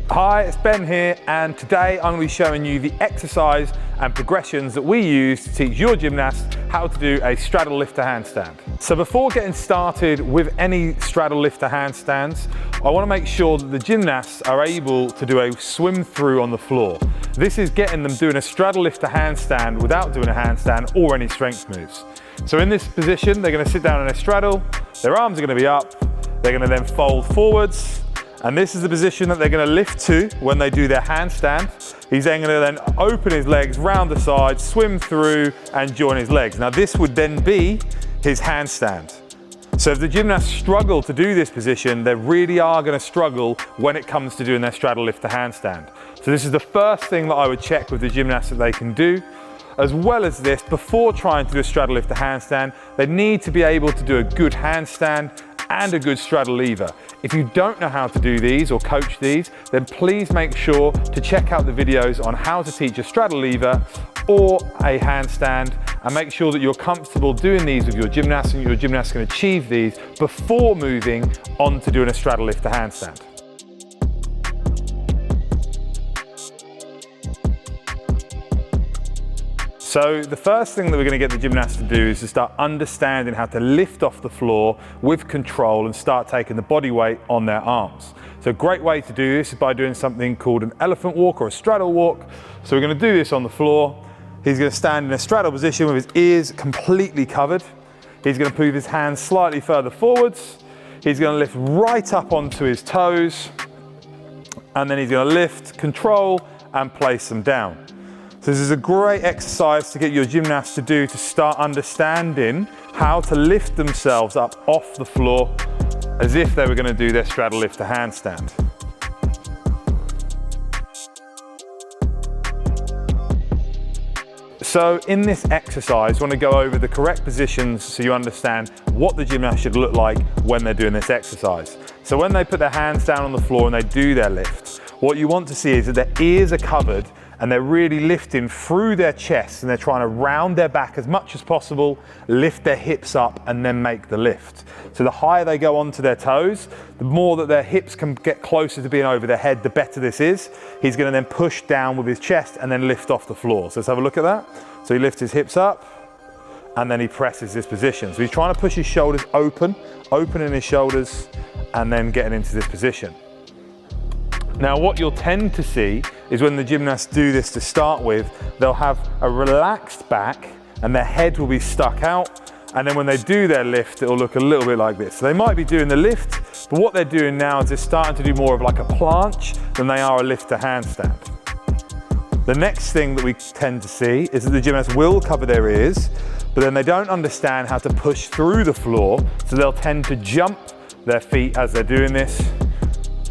Hi, it's Ben here, and today I'm going to be showing you the exercise and progressions that we use to teach your gymnasts how to do a straddle lifter handstand. So before getting started with any straddle lifter handstands, I want to make sure that the gymnasts are able to do a swim through on the floor. This is getting them doing a straddle lifter handstand without doing a handstand or any strength moves. So in this position, they're going to sit down in a straddle, their arms are going to be up, they're going to then fold forwards, and this is the position that they're going to lift to when they do their handstand. He's then going to then open his legs round the side, swim through and join his legs. Now this would then be his handstand. So if the gymnasts struggle to do this position, they really are going to struggle when it comes to doing their straddle lifter handstand. So this is the first thing that I would check with the gymnasts that they can do. As well as this, before trying to do a straddle lifter handstand, they need to be able to do a good handstand and a good straddle lever. If you don't know how to do these or coach these, then please make sure to check out the videos on how to teach a straddle lever or a handstand, and make sure that you're comfortable doing these with your gymnasts and your gymnasts can achieve these before moving on to doing a straddle lifter handstand. So the first thing that we're going to get the gymnasts to do is to start understanding how to lift off the floor with control and start taking the body weight on their arms. So a great way to do this is by doing something called an elephant walk or a straddle walk. So we're going to do this on the floor. He's going to stand in a straddle position with his ears completely covered. He's going to move his hands slightly further forwards. He's going to lift right up onto his toes, and then he's going to lift, control and place them down. So this is a great exercise to get your gymnasts to do to start understanding how to lift themselves up off the floor as if they were going to do their straddle lifter handstand. So in this exercise, I want to go over the correct positions so you understand what the gymnast should look like when they're doing this exercise. So when they put their hands down on the floor and they do their lift, what you want to see is that their ears are covered and they're really lifting through their chest, and they're trying to round their back as much as possible, lift their hips up and then make the lift. So the higher they go onto their toes, the more that their hips can get closer to being over their head, the better this is. He's going to then push down with his chest and then lift off the floor. So let's have a look at that. So he lifts his hips up and then he presses this position. So he's trying to push his shoulders open, opening his shoulders and then getting into this position. Now what you'll tend to see is when the gymnasts do this to start with, they'll have a relaxed back and their head will be stuck out, and then when they do their lift it'll look a little bit like this. So they might be doing the lift, but what they're doing now is they're starting to do more of like a planche than they are a lifter handstand. The next thing that we tend to see is that the gymnasts will cover their ears, but then they don't understand how to push through the floor, so they'll tend to jump their feet as they're doing this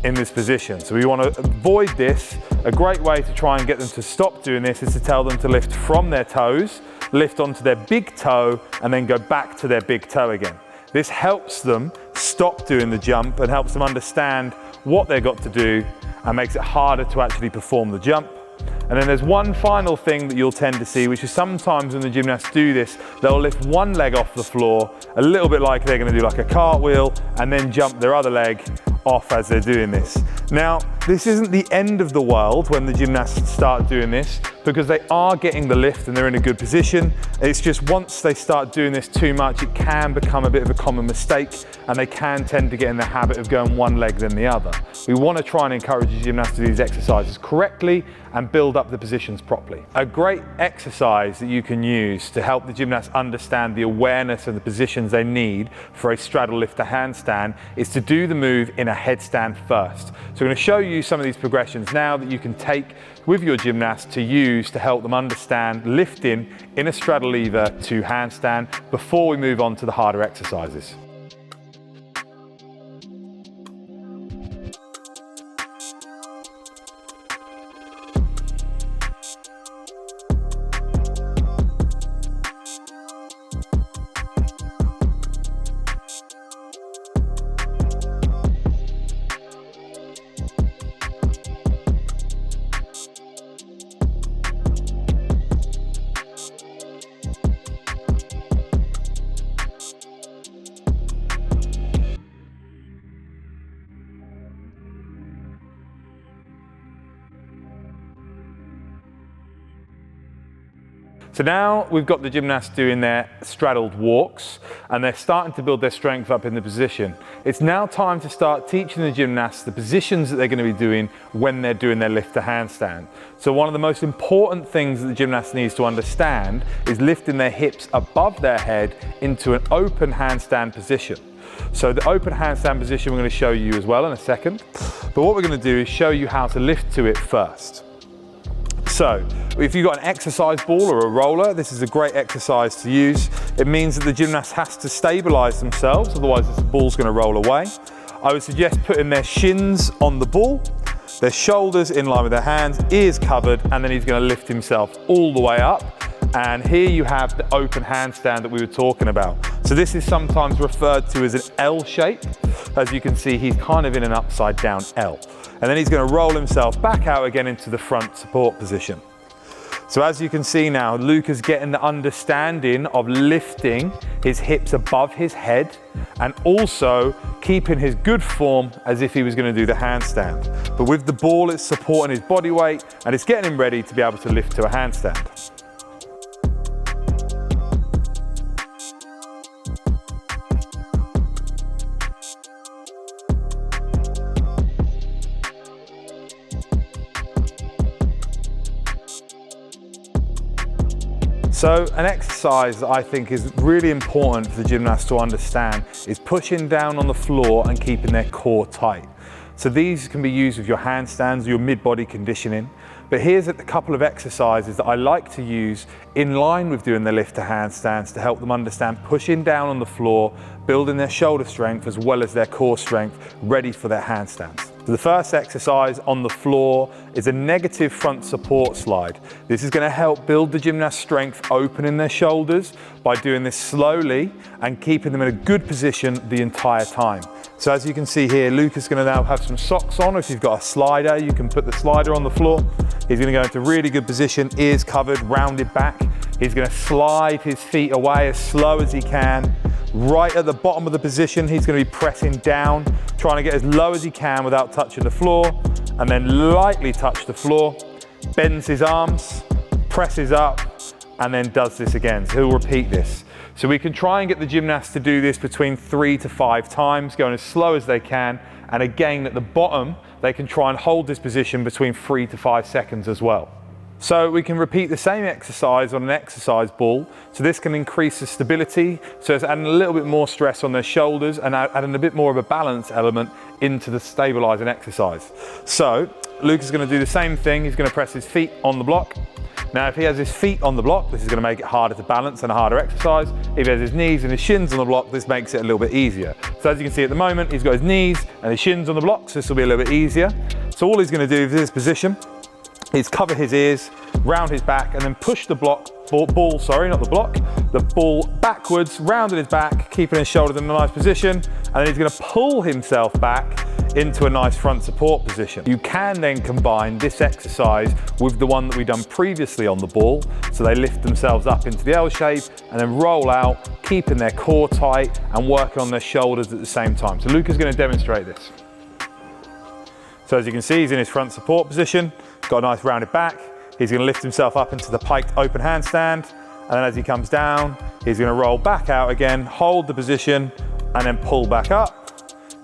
in this position. So we want to avoid this. A great way to try and get them to stop doing this is to tell them to lift from their toes, lift onto their big toe and then go back to their big toe again. This helps them stop doing the jump and helps them understand what they've got to do and makes it harder to actually perform the jump. And then there's one final thing that you'll tend to see, which is sometimes when the gymnasts do this, they'll lift one leg off the floor, a little bit like they're going to do like a cartwheel, and then jump their other leg off as they're doing this. Now, this isn't the end of the world when the gymnasts start doing this, because they are getting the lift and they're in a good position. It's just once they start doing this too much, it can become a bit of a common mistake and they can tend to get in the habit of going one leg then the other. We want to try and encourage the gymnasts to do these exercises correctly and build up the positions properly. A great exercise that you can use to help the gymnasts understand the awareness of the positions they need for a straddle lifter handstand is to do the move in a headstand first. So we're going to show you some of these progressions now that you can take with your gymnast to use to help them understand lifting in a straddle lever to handstand before we move on to the harder exercises. So now we've got the gymnasts doing their straddled walks and they're starting to build their strength up in the position. It's now time to start teaching the gymnasts the positions that they're going to be doing when they're doing their lift to handstand. So one of the most important things that the gymnast needs to understand is lifting their hips above their head into an open handstand position. So the open handstand position we're going to show you as well in a second, but what we're going to do is show you how to lift to it first. So if you've got an exercise ball or a roller, this is a great exercise to use. It means that the gymnast has to stabilize themselves, otherwise the ball's going to roll away. I would suggest putting their shins on the ball, their shoulders in line with their hands, ears covered, and then he's going to lift himself all the way up. And here you have the open handstand that we were talking about. So this is sometimes referred to as an L shape. As you can see, he's kind of in an upside down L. And then he's going to roll himself back out again into the front support position. So as you can see now, Luca's getting the understanding of lifting his hips above his head and also keeping his good form as if he was going to do the handstand. But with the ball, it's supporting his body weight and it's getting him ready to be able to lift to a handstand. So an exercise that I think is really important for the gymnast to understand is pushing down on the floor and keeping their core tight. So these can be used with your handstands, your mid-body conditioning. But here's a couple of exercises that I like to use in line with doing the lift to handstands to help them understand pushing down on the floor, building their shoulder strength as well as their core strength, ready for their handstands. So the first exercise on the floor is a negative front support slide. This is going to help build the gymnast's strength, opening their shoulders by doing this slowly and keeping them in a good position the entire time. So as you can see here, Luca's going to now have some socks on. If you've got a slider, you can put the slider on the floor. He's going to go into really good position, ears covered, rounded back. He's going to slide his feet away as slow as he can. Right at the bottom of the position, he's going to be pressing down, trying to get as low as he can without touching the floor, and then lightly touch the floor, bends his arms, presses up, and then does this again. So he'll repeat this. So we can try and get the gymnast to do this between 3 to 5 times, going as slow as they can. And again, at the bottom, they can try and hold this position between 3 to 5 seconds as well. So we can repeat the same exercise on an exercise ball. So this can increase the stability. So it's adding a little bit more stress on their shoulders and adding a bit more of a balance element into the stabilizing exercise. So Luca's going to do the same thing. He's going to press his feet on the block. Now, if he has his feet on the block, this is going to make it harder to balance and a harder exercise. If he has his knees and his shins on the block, this makes it a little bit easier. So as you can see at the moment, he's got his knees and his shins on the block, so this will be a little bit easier. So all he's going to do for this position is cover his ears, round his back, and then push the ball backwards, rounding his back, keeping his shoulders in a nice position, and then he's going to pull himself back into a nice front support position. You can then combine this exercise with the one that we've done previously on the ball. So they lift themselves up into the L shape and then roll out, keeping their core tight and working on their shoulders at the same time. So Luca's going to demonstrate this. So as you can see, he's in his front support position, got a nice rounded back. He's going to lift himself up into the piked open handstand. And then as he comes down, he's going to roll back out again, hold the position, and then pull back up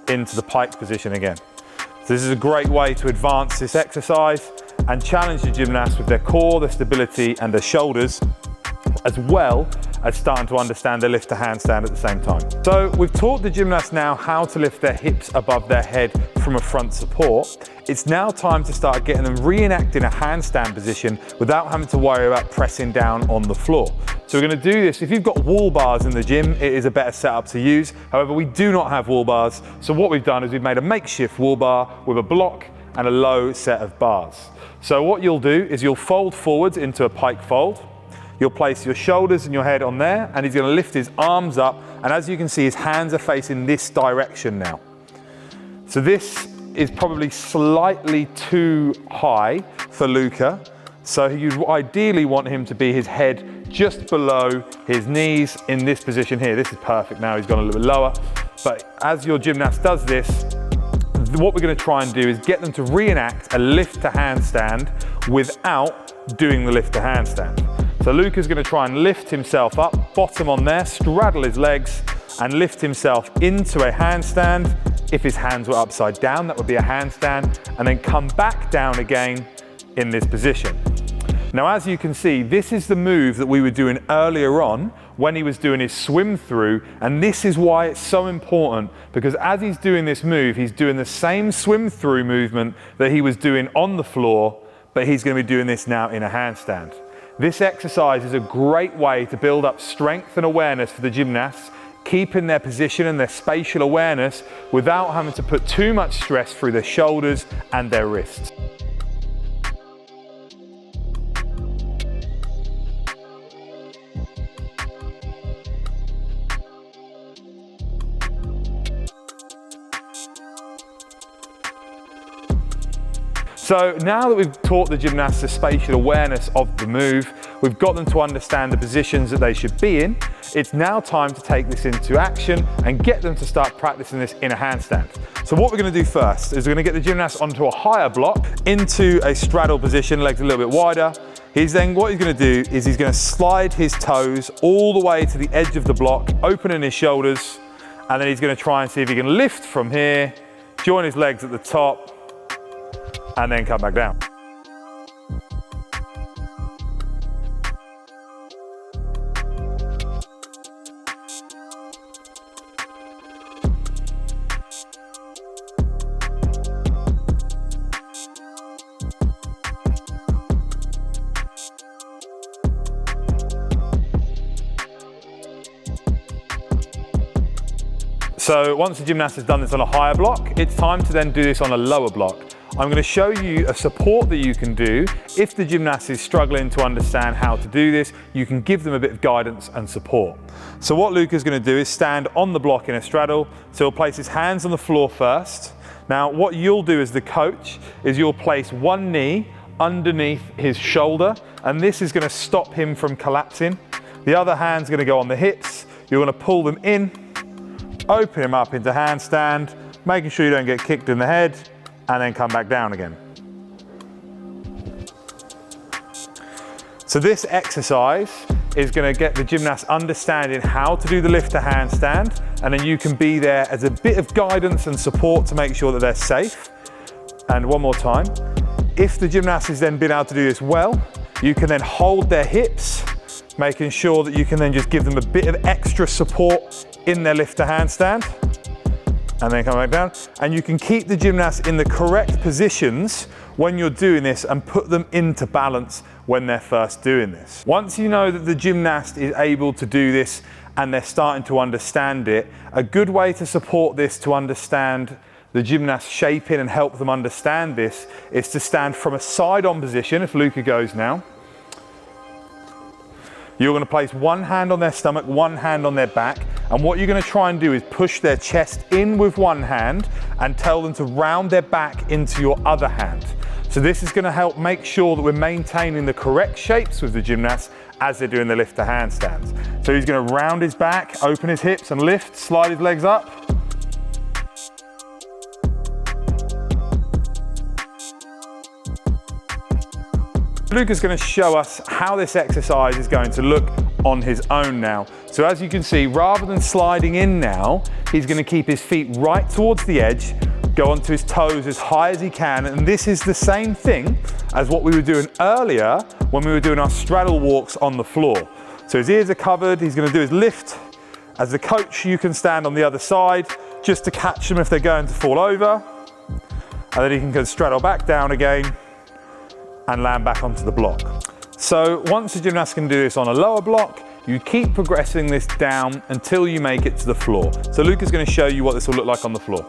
into the pike position again. So this is a great way to advance this exercise and challenge the gymnast with their core, their stability, and their shoulders, as well as starting to understand their lift to handstand at the same time. So we've taught the gymnast now how to lift their hips above their head from a front support. It's now time to start getting them reenacting a handstand position without having to worry about pressing down on the floor. So we're going to do this. If you've got wall bars in the gym, it is a better setup to use. However, we do not have wall bars. So what we've done is we've made a makeshift wall bar with a block and a low set of bars. So what you'll do is you'll fold forwards into a pike fold. You'll place your shoulders and your head on there, and he's going to lift his arms up. And as you can see, his hands are facing this direction now. So this is probably slightly too high for Luca. So you ideally want him to be his head just below his knees in this position here. This is perfect now, he's gone a little bit lower. But as your gymnast does this, what we're going to try and do is get them to reenact a lift to handstand without doing the lift to handstand. So Luca's going to try and lift himself up, bottom on there, straddle his legs and lift himself into a handstand. If his hands were upside down, that would be a handstand, and then come back down again in this position. Now, as you can see, this is the move that we were doing earlier on when he was doing his swim through, and this is why it's so important, because as he's doing this move, he's doing the same swim through movement that he was doing on the floor, but he's going to be doing this now in a handstand. This exercise is a great way to build up strength and awareness for the gymnasts, keeping their position and their spatial awareness without having to put too much stress through their shoulders and their wrists. So now that we've taught the gymnasts the spatial awareness of the move, we've got them to understand the positions that they should be in, it's now time to take this into action and get them to start practicing this in a handstand. So what we're going to do first is we're going to get the gymnast onto a higher block, into a straddle position, legs a little bit wider. What he's going to do is he's going to slide his toes all the way to the edge of the block, opening his shoulders, and then he's going to try and see if he can lift from here, join his legs at the top, and then come back down. So once the gymnast has done this on a higher block, it's time to then do this on a lower block. I'm going to show you a support that you can do. If the gymnast is struggling to understand how to do this, you can give them a bit of guidance and support. So what Luca's going to do is stand on the block in a straddle. So he'll place his hands on the floor first. Now what you'll do as the coach is you'll place one knee underneath his shoulder, and this is going to stop him from collapsing. The other hand's going to go on the hips. You're going to pull them in, open him up into handstand, making sure you don't get kicked in the head, and then come back down again. So this exercise is going to get the gymnast understanding how to do the lift to handstand, and then you can be there as a bit of guidance and support to make sure that they're safe. And one more time, if the gymnast has then been able to do this well, you can then hold their hips, making sure that you can then just give them a bit of extra support in their lift to handstand, and then come back down. And you can keep the gymnast in the correct positions when you're doing this and put them into balance when they're first doing this. Once you know that the gymnast is able to do this and they're starting to understand it, a good way to support this, to understand the gymnast shaping and help them understand this, is to stand from a side-on position. If Luca goes now, you're going to place one hand on their stomach, one hand on their back, and what you're going to try and do is push their chest in with one hand and tell them to round their back into your other hand. So this is going to help make sure that we're maintaining the correct shapes with the gymnast as they're doing the lift to handstands. So he's going to round his back, open his hips and lift, slide his legs up. Luca's going to show us how this exercise is going to look on his own now. So as you can see, rather than sliding in now, he's going to keep his feet right towards the edge, go onto his toes as high as he can, and this is the same thing as what we were doing earlier when we were doing our straddle walks on the floor. So his ears are covered, he's going to do his lift. As the coach, you can stand on the other side just to catch them if they're going to fall over, and then he can go straddle back down again and land back onto the block. So once the gymnast can do this on a lower block, you keep progressing this down until you make it to the floor. So Luca's going to show you what this will look like on the floor.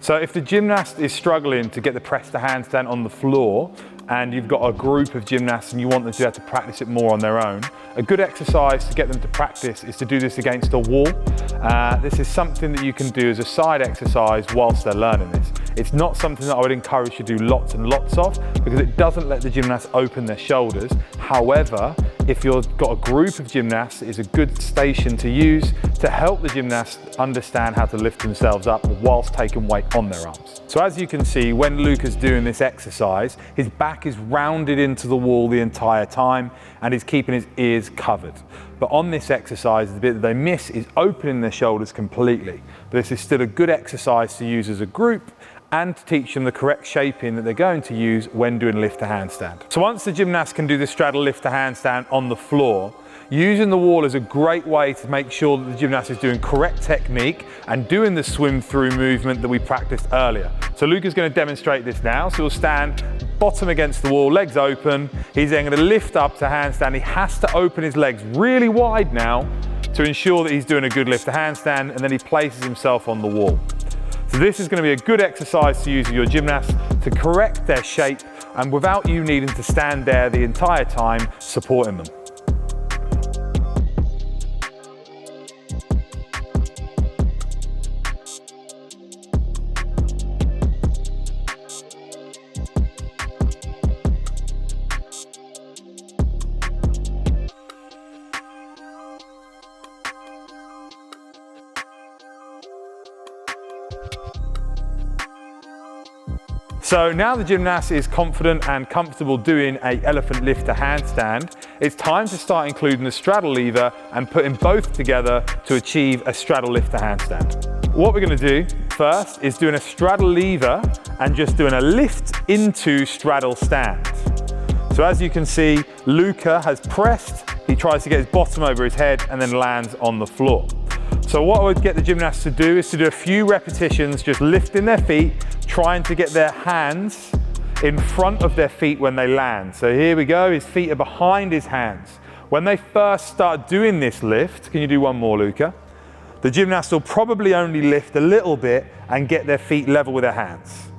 So if the gymnast is struggling to get the press to handstand on the floor, and you've got a group of gymnasts and you want them to be able to practice it more on their own, a good exercise to get them to practice is to do this against a wall. This is something that you can do as a side exercise whilst they're learning this. It's not something that I would encourage you to do lots and lots of, because it doesn't let the gymnasts open their shoulders. However, if you've got a group of gymnasts, it's a good station to use to help the gymnasts understand how to lift themselves up whilst taking weight on their arms. So as you can see, when Luca's doing this exercise, his back is rounded into the wall the entire time and he's keeping his ears covered. But on this exercise, the bit that they miss is opening their shoulders completely. But this is still a good exercise to use as a group and to teach them the correct shaping that they're going to use when doing lift to handstand. So once the gymnast can do the straddle lift to handstand on the floor, using the wall is a great way to make sure that the gymnast is doing correct technique and doing the swim through movement that we practiced earlier. So Luca's going to demonstrate this now. So he'll stand bottom against the wall, legs open. He's then going to lift up to handstand. He has to open his legs really wide now to ensure that he's doing a good lift to handstand, and then he places himself on the wall. So this is going to be a good exercise to use with your gymnasts to correct their shape and without you needing to stand there the entire time supporting them. So now the gymnast is confident and comfortable doing an elephant lift to handstand, it's time to start including the straddle lever and putting both together to achieve a straddle lift to handstand. What we're going to do first is doing a straddle lever and just doing a lift into straddle stand. So as you can see, Luca has pressed, he tries to get his bottom over his head and then lands on the floor. So what I would get the gymnasts to do is to do a few repetitions, just lifting their feet, trying to get their hands in front of their feet when they land. So here we go, his feet are behind his hands. When they first start doing this lift, can you do one more, Luca? The gymnast will probably only lift a little bit and get their feet level with their hands.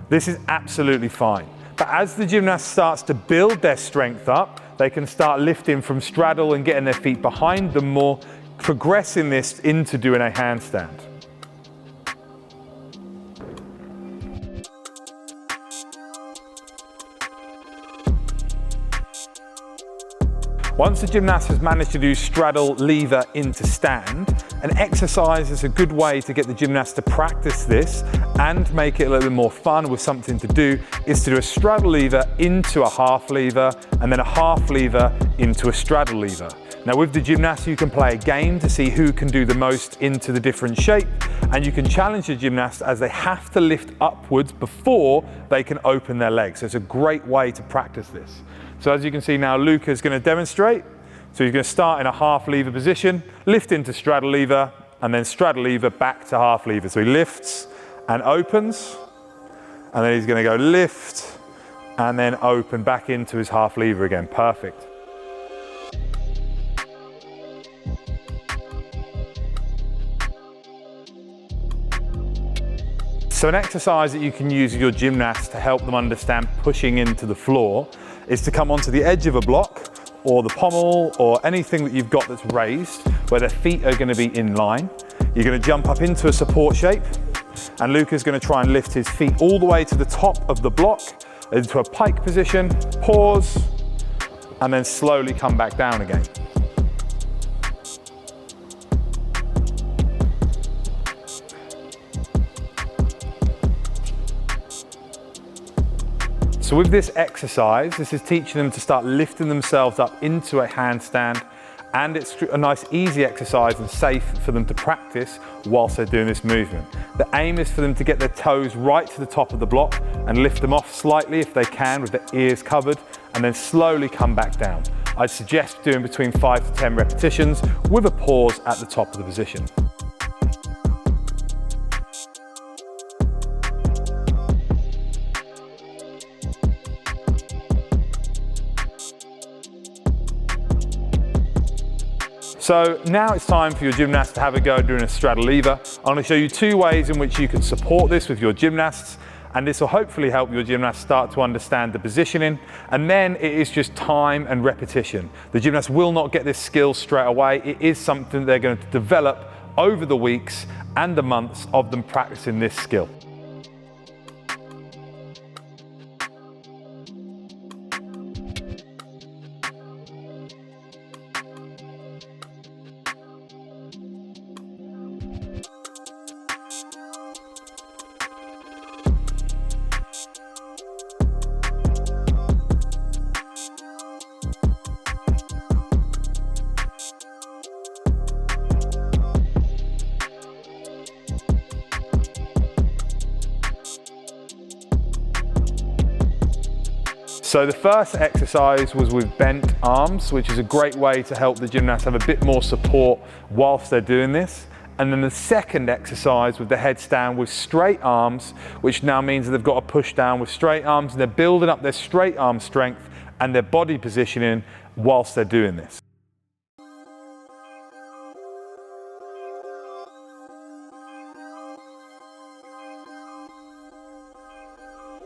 This is absolutely fine. But as the gymnast starts to build their strength up, they can start lifting from straddle and getting their feet behind them more, progressing this into doing a handstand. Once the gymnast has managed to do straddle lever into stand, an exercise is a good way to get the gymnast to practice this and make it a little bit more fun with something to do, is to do a straddle lever into a half lever and then a half lever into a straddle lever. Now with the gymnast you can play a game to see who can do the most into the different shape, and you can challenge the gymnast as they have to lift upwards before they can open their legs. So it's a great way to practice this. So as you can see now, Luca is going to demonstrate. So he's going to start in a half lever position, lift into straddle lever, and then straddle lever back to half lever. So he lifts and opens, and then he's going to go lift and then open back into his half lever again. Perfect. So an exercise that you can use with your gymnasts to help them understand pushing into the floor is to come onto the edge of a block or the pommel or anything that you've got that's raised where their feet are going to be in line. You're going to jump up into a support shape, and Luca's going to try and lift his feet all the way to the top of the block into a pike position, pause, and then slowly come back down again. So with this exercise, this is teaching them to start lifting themselves up into a handstand, and it's a nice easy exercise and safe for them to practice whilst they're doing this movement. The aim is for them to get their toes right to the top of the block and lift them off slightly if they can with their ears covered, and then slowly come back down. I'd suggest doing between 5 to 10 repetitions with a pause at the top of the position. So now it's time for your gymnast to have a go at doing a straddle lever. I'm going to show you 2 ways in which you can support this with your gymnasts, and this will hopefully help your gymnast start to understand the positioning, and then it is just time and repetition. The gymnast will not get this skill straight away. It is something they're going to develop over the weeks and the months of them practicing this skill. So the first exercise was with bent arms, which is a great way to help the gymnast have a bit more support whilst they're doing this. And then the second exercise with the headstand with straight arms, which now means that they've got to push down with straight arms, and they're building up their straight arm strength and their body positioning whilst they're doing this.